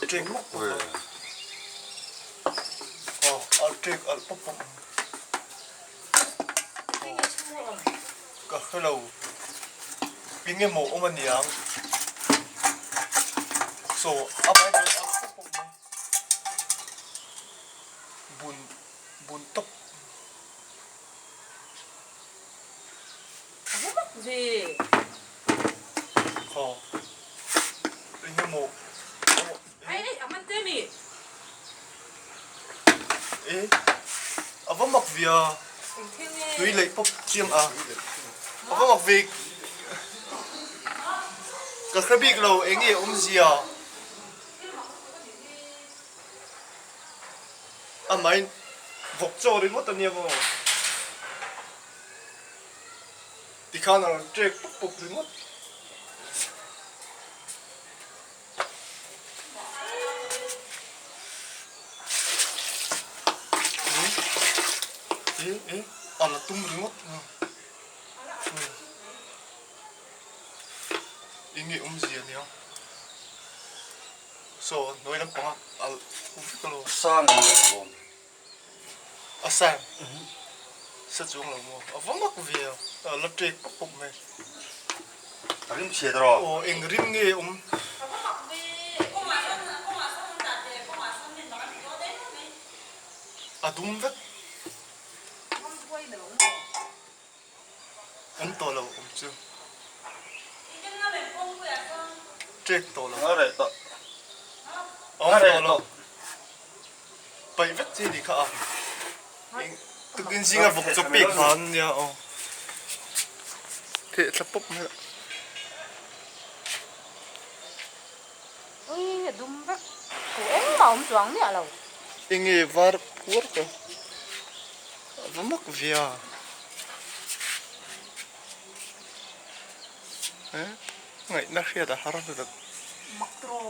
Trek mốc rồi. Trek al pop pop. Cả hello. Pinge mo o maniang. So, apa itu al pop pop. Bun top. Apa gì? Pinge mo. Ai, aman temi. Apa mak via. Tuy lấy pop chiêm à. Apa mak via. Cả khắp big lâu anh ấy gì à. Mày Vawkchaw đến mất tận nhiều không? Thì khả năng trek bốc đến mất. Là tung đến mất. Ý nghĩa gì nhỉ? So, nói lắm bằng không biết cái lo. Sang rồi. Sang. Sẽ chung là mua. Vẫn mắc về. Là trek bốc mày. Rim xe đó. Anh rim nghe đúng vậy. To lâu chưa. Trek to lâu. Ở đây to. To lâu. Bảy vết gì đi cả. Tự nhiên gì là Vawkchaw big hơn nha. Thế là pop nữa. Ui, đúng vậy. Em mà ông choáng đi à lâu. Anh ấy var cuốc rồi. Vẫn mắc về. Ngày nay khi đã harap được. Makro.